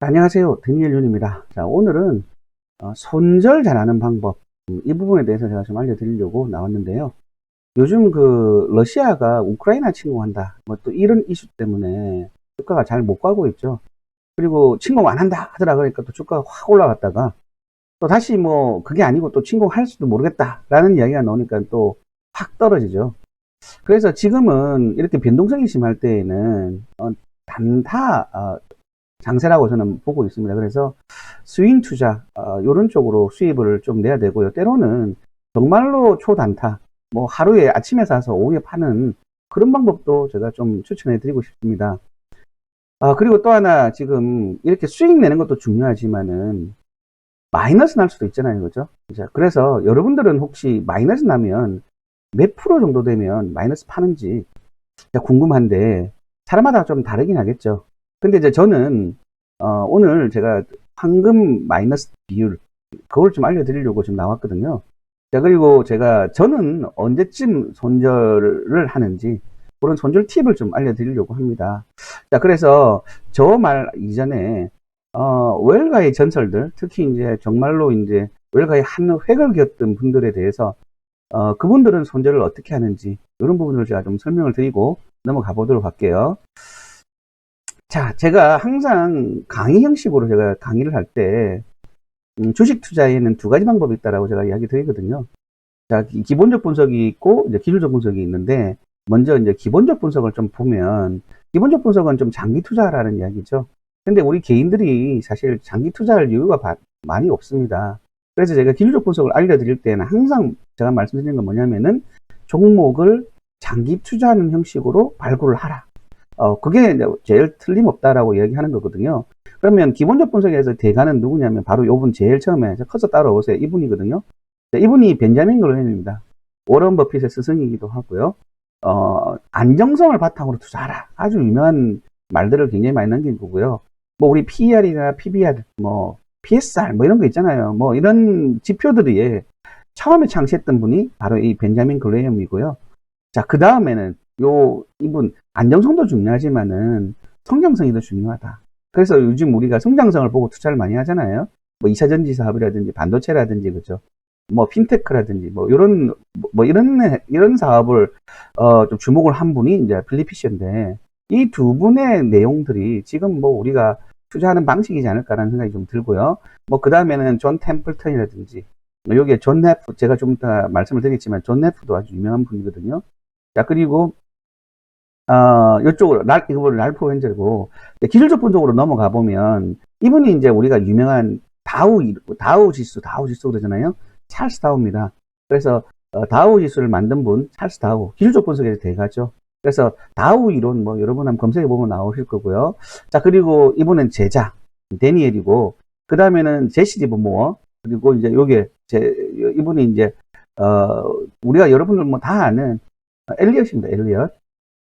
안녕하세요. 데니엘 윤입니다. 자, 오늘은 손절 잘하는 방법, 이 부분에 대해서 제가 좀 알려드리려고 나왔는데요. 요즘 러시아가 우크라이나 침공한다, 뭐 또 이런 이슈 때문에 주가가 잘 못 가고 있죠. 그리고 침공 안 한다 하더라 그러니까 또 주가가 확 올라갔다가 또 다시 뭐 그게 아니고 또 침공할 수도 모르겠다라는 이야기가 나오니까 또 확 떨어지죠. 그래서 지금은 이렇게 변동성이 심할 때에는 단타 장세라고 저는 보고 있습니다. 그래서 스윙 투자, 이런 쪽으로 수입을 좀 내야 되고요. 때로는 정말로 초단타, 뭐 하루에 아침에 사서 오후에 파는 그런 방법도 제가 좀 추천해 드리고 싶습니다. 그리고 또 하나, 지금 이렇게 수익 내는 것도 중요하지만은 마이너스 날 수도 있잖아요. 그죠? 그래서 여러분들은 혹시 마이너스 나면 몇 프로 정도 되면 마이너스 파는지 궁금한데, 사람마다 좀 다르긴 하겠죠. 근데 이제 저는 오늘 제가 황금 마이너스 비율, 그걸 좀 알려드리려고 좀 나왔거든요. 자, 그리고 저는 언제쯤 손절을 하는지 그런 손절 팁을 좀 알려드리려고 합니다. 자, 그래서 저 말 이전에 웰가의 전설들, 특히 이제 정말로 이제 웰가의 한 획을 그었던 분들에 대해서 그분들은 손절을 어떻게 하는지 이런 부분을 제가 좀 설명을 드리고 넘어가 보도록 할게요. 자, 제가 항상 강의 형식으로 제가 강의를 할 때, 주식 투자에는 두 가지 방법이 있다라고 제가 이야기 드리거든요. 자, 기본적 분석이 있고, 이제 기술적 분석이 있는데, 먼저 이제 기본적 분석을 좀 보면, 기본적 분석은 좀 장기 투자라는 이야기죠. 근데 우리 개인들이 사실 장기 투자할 이유가 많이 없습니다. 그래서 제가 기술적 분석을 알려드릴 때는 항상 제가 말씀드리는 건 뭐냐면은, 종목을 장기 투자하는 형식으로 발굴을 하라. 그게 이제 제일 틀림없다라고 이야기하는 거거든요. 그러면 기본적 분석에서 대가는 누구냐면 바로 요분 제일 처음에 커서 따라오세요. 이분이거든요. 이분이 벤자민 그레햄입니다. 워런 버핏의 스승이기도 하고요. 안정성을 바탕으로 투자하라. 아주 유명한 말들을 굉장히 많이 남긴 거고요. 뭐 우리 PER이나 PBR, 뭐 PSR 뭐 이런 거 있잖아요. 뭐 이런 지표들이 처음에 창시했던 분이 바로 이 벤자민 그레햄이고요. 자, 그 다음에는 이분 안정성도 중요하지만은 성장성이 더 중요하다. 그래서 요즘 우리가 성장성을 보고 투자를 많이 하잖아요. 뭐 2차전지 사업이라든지 반도체라든지, 그죠? 뭐 핀테크라든지 이런 사업을 좀 주목을 한 분이 이제 빌리 피셔인데, 이 두 분의 내용들이 지금 뭐 우리가 투자하는 방식이지 않을까라는 생각이 좀 들고요. 뭐 그 다음에는 존 템플턴이라든지, 여기에 존 네프, 제가 좀 이따 말씀을 드리겠지만 존 네프도 아주 유명한 분이거든요. 자, 그리고 이쪽으로 이거를 랄프 웬젤고, 기술적 분석으로 넘어가 보면 이분이 이제 우리가 유명한 다우 지수 그러잖아요. 찰스 다우입니다. 그래서 다우 지수를 만든 분 찰스 다우, 기술적 분석에서 대가죠. 그래서 다우 이론 뭐 여러분 한번 검색해 보면 나오실 거고요. 자, 그리고 이분은 제자 데니엘이고, 그 다음에는 제시 리버모어, 그리고 이제 이분이 이제 우리가 여러분들 뭐 다 아는 엘리엇입니다. 엘리엇.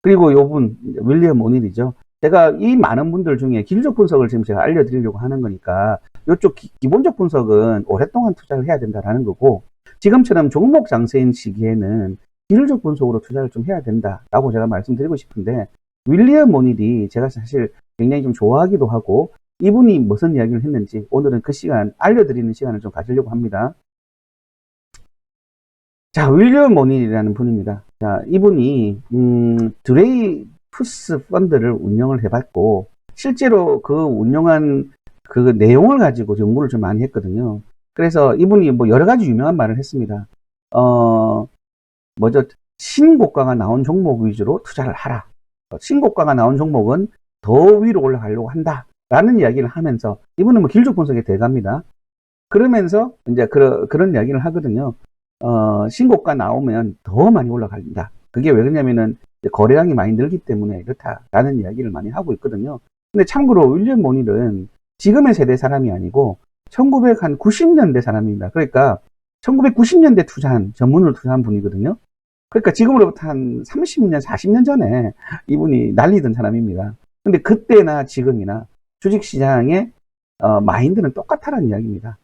그리고 요분 윌리엄 오닐이죠. 제가 이 많은 분들 중에 기술적 분석을 지금 제가 알려드리려고 하는 거니까, 이쪽 기본적 분석은 오랫동안 투자를 해야 된다라는 거고, 지금처럼 종목 장세인 시기에는 기술적 분석으로 투자를 좀 해야 된다라고 제가 말씀드리고 싶은데, 윌리엄 오닐이 제가 사실 굉장히 좀 좋아하기도 하고, 이분이 무슨 이야기를 했는지 오늘은 그 시간 알려드리는 시간을 좀 가지려고 합니다. 자, 윌리엄 오닐이라는 분입니다. 자, 이분이 드레이푸스 펀드를 운영을 해봤고, 실제로 그 운영한 그 내용을 가지고 연구를 좀 많이 했거든요. 그래서 이분이 뭐 여러 가지 유명한 말을 했습니다. 먼저 신고가가 나온 종목 위주로 투자를 하라. 신고가가 나온 종목은 더 위로 올라가려고 한다라는 이야기를 하면서, 이분은 뭐 기술적 분석의 대가입니다. 그러면서 이제 그런 이야기를 하거든요. 신고가 나오면 더 많이 올라간다. 그게 왜 그러냐면은 거래량이 많이 늘기 때문에 이렇다라는 이야기를 많이 하고 있거든요. 근데 참고로 윌리엄 모닐은 지금의 세대 사람이 아니고 1990년대 사람입니다. 그러니까 1990년대 전문으로 투자한 분이거든요. 그러니까 지금으로부터 한 30년, 40년 전에 이분이 날리던 사람입니다. 근데 그때나 지금이나 주식시장의 마인드는 똑같다는 이야기입니다.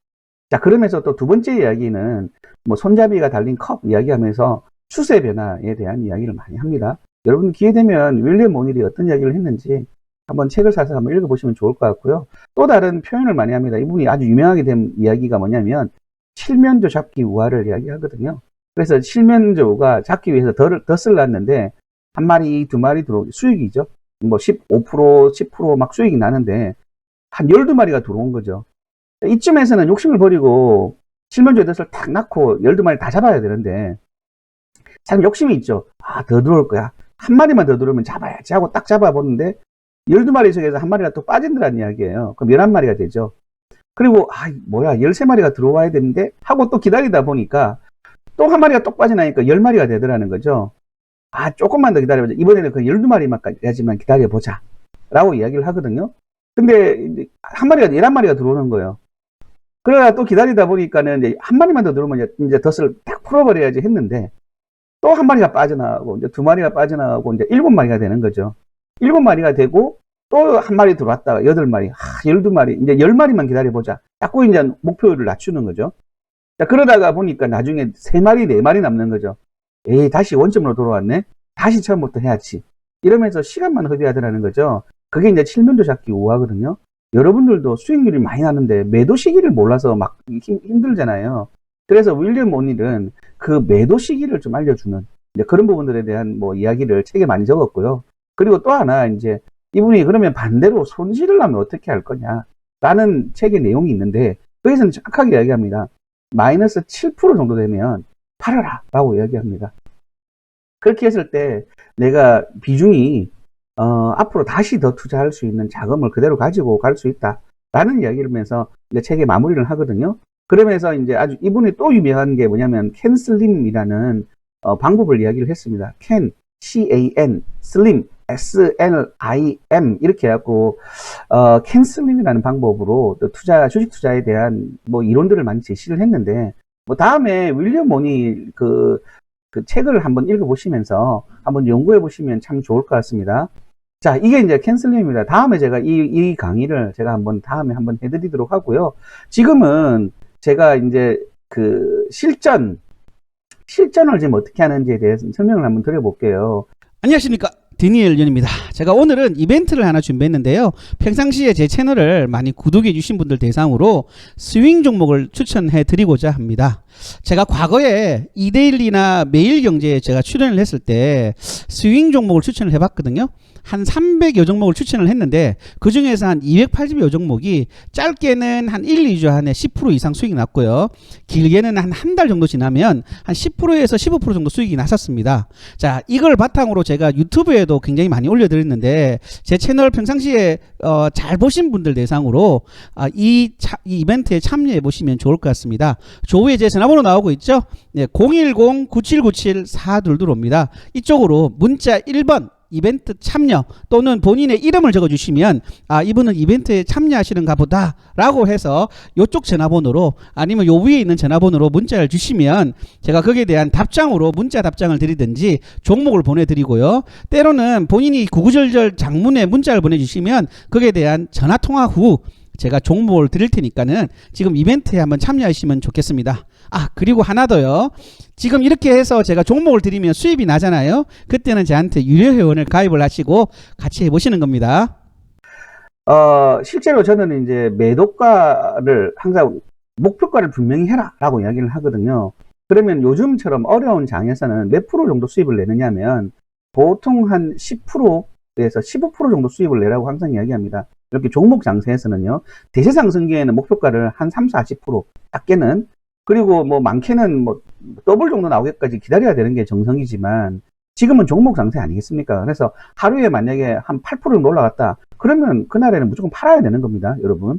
자, 그러면서 또 두 번째 이야기는 뭐 손잡이가 달린 컵 이야기하면서 추세 변화에 대한 이야기를 많이 합니다. 여러분 기회 되면 윌리엄 오닐이 어떤 이야기를 했는지 한번 책을 사서 한번 읽어보시면 좋을 것 같고요. 또 다른 표현을 많이 합니다. 이분이 아주 유명하게 된 이야기가 뭐냐면 칠면조 잡기 우화를 이야기하거든요. 그래서 칠면조가 잡기 위해서 덫을 놨는데 한 마리, 두 마리 수익이죠. 뭐 15%, 10% 수익이 나는데 한 12마리가 들어온 거죠. 이쯤에서는 욕심을 버리고 칠면조의 덫을 탁 놨고 12마리 다 잡아야 되는데 참 욕심이 있죠. 더 들어올 거야. 한 마리만 더 들어오면 잡아야지 하고 딱 잡아보는데 12마리 중에서 한 마리가 또 빠진다는 이야기예요. 그럼 11마리가 되죠. 그리고 뭐야 13마리가 들어와야 되는데 하고 또 기다리다 보니까 또 한 마리가 또 빠져나니까 10마리가 되더라는 거죠. 조금만 더 기다려보자. 이번에는 그 12마리까지만 기다려보자 라고 이야기를 하거든요. 근데 한 마리가 11마리가 들어오는 거예요. 그러다 또 기다리다 보니까는 이제 한 마리만 더 들어오면 이제 덫을 딱 풀어버려야지 했는데 또 한 마리가 빠져나가고 이제 두 마리가 빠져나가고 이제 7마리가 되는 거죠. 7마리가 되고 또 한 마리 들어왔다가 8마리, 12마리, 이제 10마리만 기다려보자. 자꾸 이제 목표를 낮추는 거죠. 자, 그러다가 보니까 나중에 3마리, 4마리 남는 거죠. 다시 원점으로 돌아왔네? 다시 처음부터 해야지. 이러면서 시간만 허비하더라는 거죠. 그게 이제 칠면조 잡기 우화거든요. 여러분들도 수익률이 많이 나는데 매도 시기를 몰라서 막 힘들잖아요. 그래서 윌리엄 오닐은 그 매도 시기를 좀 알려주는 이제 그런 부분들에 대한 뭐 이야기를 책에 많이 적었고요. 그리고 또 하나 이제 이분이 그러면 반대로 손실을 하면 어떻게 할 거냐 라는 책의 내용이 있는데 거기서는 정확하게 이야기합니다. 마이너스 7% 정도 되면 팔아라 라고 이야기합니다. 그렇게 했을 때 내가 비중이 앞으로 다시 더 투자할 수 있는 자금을 그대로 가지고 갈 수 있다 라는 이야기를 하면서 이제 책의 마무리를 하거든요. 그러면서 이제 아주 이분이 또 유명한 게 뭐냐면 캔슬림이라는 방법을 이야기를 했습니다. C-A-N, 슬림, S-L-I-M 이렇게 해갖고 캔슬림이라는 방법으로 주식 투자에 대한 뭐 이론들을 많이 제시를 했는데 뭐 다음에 윌리엄 오닐 그 책을 한번 읽어보시면서 한번 연구해 보시면 참 좋을 것 같습니다. 자, 이게 이제 캔슬림입니다. 다음에 제가 이 강의를 제가 다음에 한번 해드리도록 하고요. 지금은 제가 이제 그 실전을 지금 어떻게 하는지에 대해서 설명을 한번 드려볼게요. 안녕하십니까, 데니엘 연입니다. 제가 오늘은 이벤트를 하나 준비했는데요. 평상시에 제 채널을 많이 구독해 주신 분들 대상으로 스윙 종목을 추천해 드리고자 합니다. 제가 과거에 이데일리나 매일경제에 제가 출연을 했을 때 스윙 종목을 추천을 해봤거든요. 한 300여 종목을 추천을 했는데 그 중에서 한 280여 종목이 짧게는 한 1, 2주 안에 10% 이상 수익이 났고요. 길게는 한 달 정도 지나면 한 10%에서 15% 정도 수익이 났었습니다. 자, 이걸 바탕으로 제가 유튜브에도 굉장히 많이 올려드렸는데 제 채널 평상시에 잘 보신 분들 대상으로 이 이벤트에 참여해 보시면 좋을 것 같습니다. 조우에 제 전화번호 나오고 있죠? 네, 010-9797-4225입니다. 이쪽으로 문자 1번 이벤트 참여 또는 본인의 이름을 적어주시면 이분은 이벤트에 참여하시는가 보다 라고 해서 이쪽 전화번호로 아니면 요 위에 있는 전화번호로 문자를 주시면 제가 거기에 대한 답장으로 문자 답장을 드리든지 종목을 보내드리고요. 때로는 본인이 구구절절 장문에 문자를 보내주시면 거기에 대한 전화통화 후 제가 종목을 드릴 테니까는 지금 이벤트에 한번 참여하시면 좋겠습니다. 그리고 하나 더요. 지금 이렇게 해서 제가 종목을 드리면 수입이 나잖아요. 그때는 저한테 유료 회원을 가입을 하시고 같이 해보시는 겁니다. 실제로 저는 이제 매도가를 항상 목표가를 분명히 해라 라고 이야기를 하거든요. 그러면 요즘처럼 어려운 장에서는 몇 프로 정도 수입을 내느냐면 보통 한 10%에서 15% 정도 수입을 내라고 항상 이야기합니다. 이렇게 종목 장세에서는요. 대세상승기에는 목표가를 한 3, 40% 작게는 그리고 뭐 많게는 뭐 더블 정도 나오기까지 기다려야 되는 게 정성이지만 지금은 종목 장세 아니겠습니까? 그래서 하루에 만약에 한 8% 정도 올라갔다. 그러면 그날에는 무조건 팔아야 되는 겁니다, 여러분.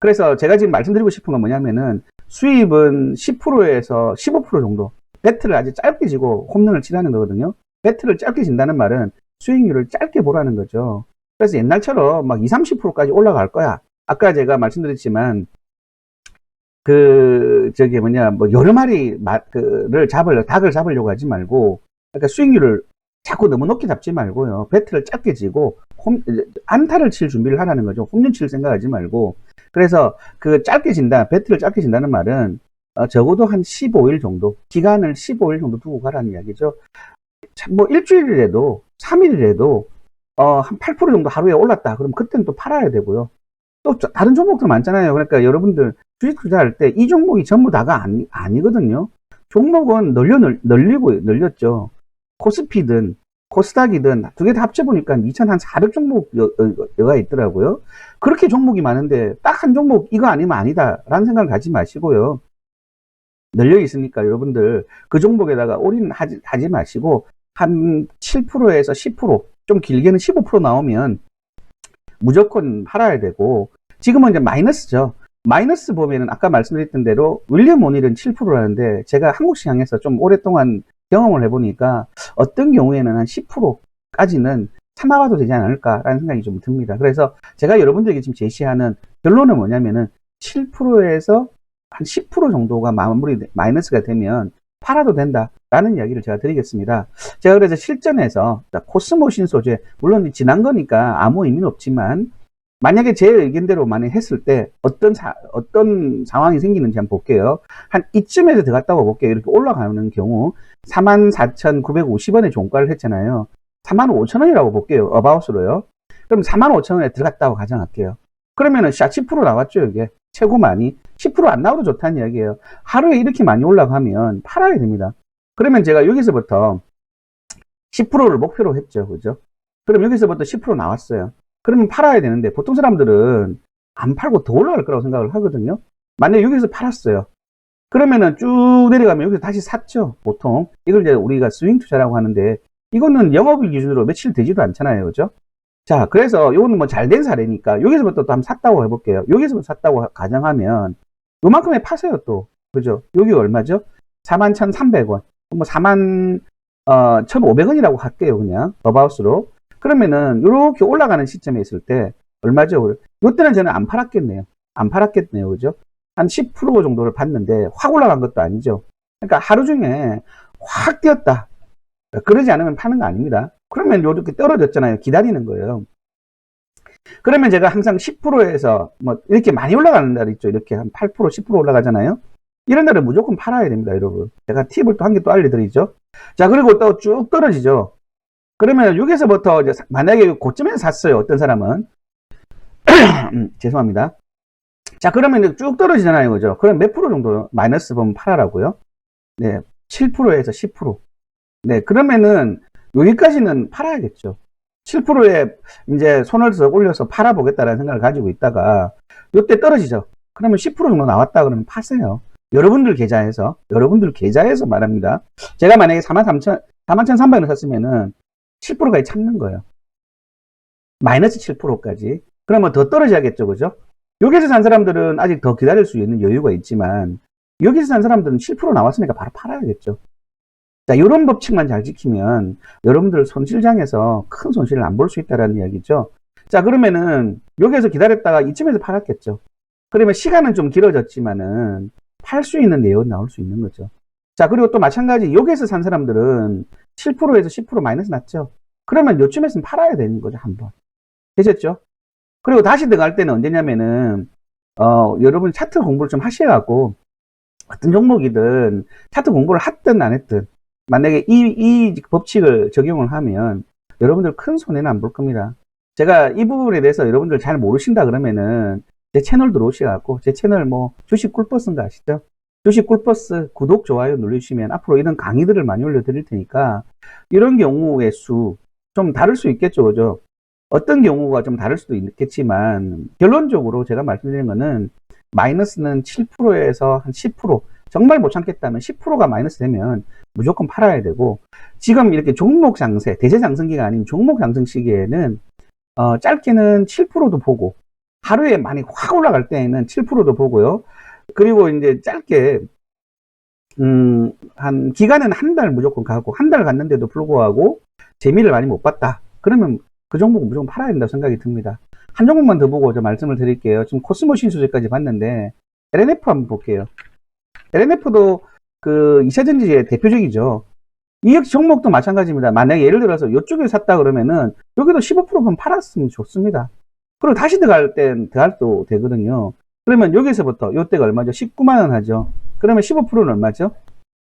그래서 제가 지금 말씀드리고 싶은 건 뭐냐면은 수입은 10%에서 15% 정도 배트를 아주 짧게 지고 홈런을 치라는 거거든요. 배트를 짧게 진다는 말은 수익률을 짧게 보라는 거죠. 그래서 옛날처럼 막 20, 30%까지 올라갈 거야. 아까 제가 말씀드렸지만 여러 마리 닭을 잡으려고 하지 말고, 그러니까 수익률을 자꾸 너무 높게 잡지 말고요. 배트를 짧게 지고, 안타를 칠 준비를 하라는 거죠. 홈런 칠 생각하지 말고. 그래서 배트를 짧게 진다는 말은, 적어도 한 15일 정도, 기간을 15일 정도 두고 가라는 이야기죠. 뭐 일주일이라도, 3일이라도, 한 8% 정도 하루에 올랐다. 그럼 그때는 또 팔아야 되고요. 또 다른 종목도 많잖아요. 그러니까 여러분들 주식 투자할 때 이 종목이 전부 다가 아니거든요. 종목은 늘렸죠. 코스피든 코스닥이든 두 개 다 합쳐보니까 2,400 종목여가 있더라고요. 그렇게 종목이 많은데 딱 한 종목 이거 아니면 아니다라는 생각을 가지 마시고요. 늘려 있으니까 여러분들 그 종목에다가 올인하지 마시고 한 7%에서 10%, 좀 길게는 15% 나오면 무조건 팔아야 되고, 지금은 이제 마이너스죠. 마이너스 보면은 아까 말씀드렸던 대로 윌리엄 오닐은 7%라는데 제가 한국 시장에서 좀 오랫동안 경험을 해보니까 어떤 경우에는 한 10%까지는 참아봐도 되지 않을까라는 생각이 좀 듭니다. 그래서 제가 여러분들에게 지금 제시하는 결론은 뭐냐면은 7%에서 한 10% 정도가 마이너스가 되면 팔아도 된다라는 이야기를 제가 드리겠습니다. 제가 그래서 실전에서 코스모 신소재, 물론 지난 거니까 아무 의미는 없지만 만약에 제 의견대로 만약 했을 때 어떤 상황이 생기는지 한번 볼게요. 한 이쯤에서 들어갔다고 볼게요. 이렇게 올라가는 경우 44,950원에 종가를 했잖아요. 45,000원이라고 볼게요. 어바웃으로요. 그럼 45,000원에 들어갔다고 가정할게요. 그러면은 10% 나왔죠, 이게. 최고 많이. 10% 안 나와도 좋다는 이야기예요. 하루에 이렇게 많이 올라가면 팔아야 됩니다. 그러면 제가 여기서부터 10%를 목표로 했죠. 그죠? 그럼 여기서부터 10% 나왔어요. 그러면 팔아야 되는데 보통 사람들은 안 팔고 더 올라갈 거라고 생각을 하거든요. 만약에 여기서 팔았어요. 그러면은 쭉 내려가면 여기서 다시 샀죠. 보통. 이걸 이제 우리가 스윙 투자라고 하는데 이거는 영업일 기준으로 며칠 되지도 않잖아요. 그죠? 자, 그래서 요거는 뭐 잘 된 사례니까 여기서부터 또 한번 샀다고 해볼게요. 여기서부터 샀다고 가정하면 요만큼에 파세요 또. 그죠? 여기 얼마죠? 41,300원. 뭐 41,500원이라고 할게요. 그냥 더바우스로. 그러면은 이렇게 올라가는 시점에 있을 때 얼마죠? 요때는 저는 안 팔았겠네요. 안 팔았겠네요. 그죠? 한 10% 정도를 봤는데 확 올라간 것도 아니죠. 그러니까 하루 중에 확 뛰었다. 그러지 않으면 파는 거 아닙니다. 그러면 이렇게 떨어졌잖아요. 기다리는 거예요. 그러면 제가 항상 10%에서 뭐 이렇게 많이 올라가는 날 있죠. 이렇게 한 8%, 10% 올라가잖아요. 이런 날은 무조건 팔아야 됩니다, 여러분. 제가 팁을 또 한 개 또 알려드리죠. 자, 그리고 또 쭉 떨어지죠. 그러면 여기서부터 이제 만약에 고점에서 샀어요. 어떤 사람은. 죄송합니다. 자, 그러면 쭉 떨어지잖아요. 그죠? 그럼 몇 프로 정도 마이너스 보면 팔아라고요? 네. 7%에서 10%. 네. 그러면은 여기까지는 팔아야겠죠. 7%에 이제 손을 더 올려서 팔아보겠다라는 생각을 가지고 있다가 이때 떨어지죠. 그러면 10% 정도 나왔다 그러면 파세요. 여러분들 계좌에서 말합니다. 제가 만약에 43,300원 샀으면은 7%까지 참는 거예요. 마이너스 7%까지. 그러면 더 떨어져야겠죠. 그죠? 여기서 산 사람들은 아직 더 기다릴 수 있는 여유가 있지만 여기서 산 사람들은 7% 나왔으니까 바로 팔아야겠죠. 자, 이런 법칙만 잘 지키면 여러분들 손실장에서 큰 손실을 안 볼 수 있다는 이야기죠. 자, 그러면은 여기에서 기다렸다가 이쯤에서 팔았겠죠. 그러면 시간은 좀 길어졌지만은 팔 수 있는 내역은 나올 수 있는 거죠. 자, 그리고 또 마찬가지 여기에서 산 사람들은 7%에서 10% 마이너스 났죠. 그러면 요쯤에서는 팔아야 되는 거죠, 한번. 되셨죠? 그리고 다시 들어갈 때는 언제냐면은 여러분 차트 공부를 좀 하셔갖고 어떤 종목이든 차트 공부를 했든 안 했든 만약에 이 법칙을 적용을 하면 여러분들 큰 손해는 안 볼 겁니다. 제가 이 부분에 대해서 여러분들 잘 모르신다 그러면은 제 채널 들어오셔갖고 제 채널 뭐 주식 꿀버스인가 아시죠? 주식 꿀버스 구독, 좋아요 눌러주시면 앞으로 이런 강의들을 많이 올려드릴 테니까 이런 경우의 수 좀 다를 수 있겠죠. 그죠? 어떤 경우가 좀 다를 수도 있겠지만 결론적으로 제가 말씀드린 거는 마이너스는 7%에서 한 10% 정말 못 참겠다면 10%가 마이너스 되면 무조건 팔아야 되고 지금 이렇게 종목 상세, 대세 상승기가 아닌 종목 상승 시기에는 짧게는 7%도 보고 하루에 많이 확 올라갈 때에는 7%도 보고요. 그리고 이제 짧게 한 기간은 한 달 무조건 가고 한 달 갔는데도 불구하고 재미를 많이 못 봤다. 그러면 그 종목은 무조건 팔아야 된다고 생각이 듭니다. 한 종목만 더 보고 좀 말씀을 드릴게요. 지금 코스모 신소재까지 봤는데 LNF 한번 볼게요. LNF도 그 2차전지의 대표적이죠. 이 종목도 마찬가지입니다. 만약에 예를 들어서 이쪽에 샀다 그러면은 여기도 15%면 팔았으면 좋습니다. 그리고 다시 들어갈 땐 들어갈도 되거든요. 그러면 여기서부터 이때가 얼마죠? 19만원 하죠. 그러면 15%는 얼마죠?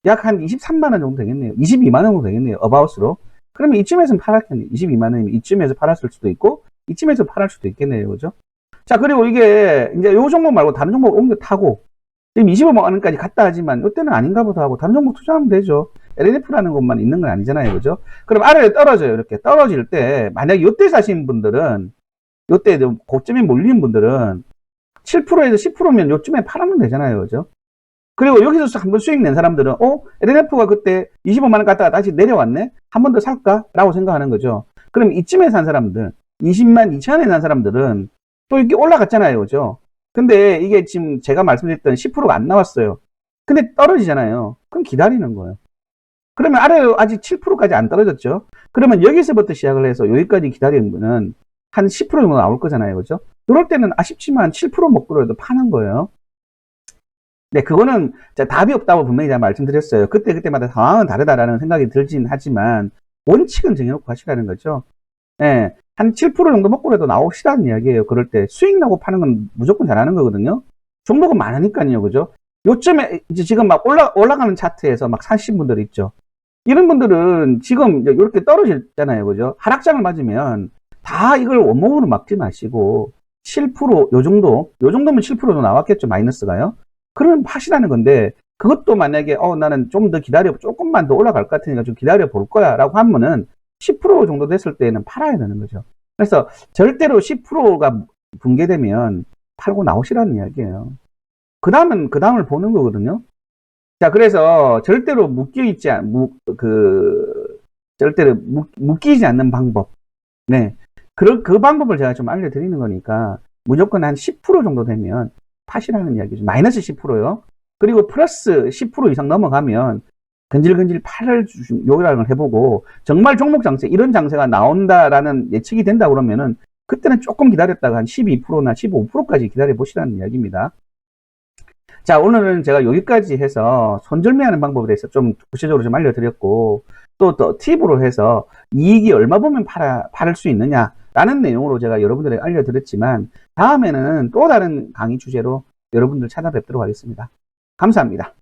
약 한 23만원 정도 되겠네요. 22만원 정도 되겠네요. 어바웃으로. 그러면 이쯤에서는 팔았겠네. 22만 원이면 이쯤에서 팔았을 수도 있고, 이쯤에서 팔을 수도 있겠네요. 그죠? 자, 그리고 이게 이제 요 종목 말고 다른 종목 옮겨 타고, 지금 25만 원까지 갔다 하지만, 이때는 아닌가 보다 하고, 다른 종목 투자하면 되죠. LNF라는 것만 있는 건 아니잖아요. 그죠? 그럼 아래에 떨어져요. 이렇게 떨어질 때, 만약에 요때 사신 분들은, 요때 고점에 몰리는 분들은, 7%에서 10%면 요쯤에 팔으면 되잖아요. 그죠? 그리고 여기서 한번 수익 낸 사람들은, LNF가 그때 25만 원 갔다가 다시 내려왔네? 한 번 더 살까? 라고 생각하는 거죠. 그럼 이쯤에 산 사람들, 20만 2천 원에 산 사람들은 또 이렇게 올라갔잖아요. 그죠? 근데 이게 지금 제가 말씀드렸던 10%가 안 나왔어요. 근데 떨어지잖아요. 그럼 기다리는 거예요. 그러면 아래 아직 7%까지 안 떨어졌죠? 그러면 여기서부터 시작을 해서 여기까지 기다리는 거는 한 10% 정도 나올 거잖아요. 그죠? 그럴 때는 아쉽지만 7% 먹고라도 파는 거예요. 네, 그거는 답이 없다고 분명히 제가 말씀드렸어요. 그때마다 상황은 다르다라는 생각이 들진 하지만 원칙은 정해놓고 하시라는 거죠. 예, 한 7% 정도 먹고라도 나오시라는 이야기예요. 그럴 때 수익 나고 파는 건 무조건 잘하는 거거든요. 종목은 많으니까요. 그죠? 요즘에 이제 지금 막 올라가는 차트에서 막 사신 분들 있죠. 이런 분들은 지금 이렇게 떨어졌잖아요. 그죠? 하락장을 맞으면 다 이걸 원목으로 막지 마시고 7%, 요 정도면 7%도 나왔겠죠. 마이너스가요. 그러면 파시라는 건데, 그것도 만약에, 나는 좀 더 조금만 더 올라갈 것 같으니까 좀 기다려 볼 거야. 라고 하면은 10% 정도 됐을 때는 팔아야 되는 거죠. 그래서 절대로 10%가 붕괴되면 팔고 나오시라는 이야기예요. 그 다음을 보는 거거든요. 자, 그래서 절대로 절대로 묶이지 않는 방법. 네. 그 방법을 제가 좀 알려드리는 거니까, 무조건 한 10% 정도 되면 파시라는 이야기죠. 마이너스 10%요. 그리고 플러스 10% 이상 넘어가면 근질근질 팔을 요약을 해보고 정말 종목 장세, 이런 장세가 나온다라는 예측이 된다 그러면은 그때는 조금 기다렸다가 한 12%나 15%까지 기다려 보시라는 이야기입니다. 자, 오늘은 제가 여기까지 해서 손절매하는 방법에 대해서 좀 구체적으로 좀 알려드렸고, 또 팁으로 해서 이익이 얼마 보면 팔을 수 있느냐 라는 내용으로 제가 여러분들에게 알려드렸지만, 다음에는 또 다른 강의 주제로 여러분들 찾아뵙도록 하겠습니다. 감사합니다.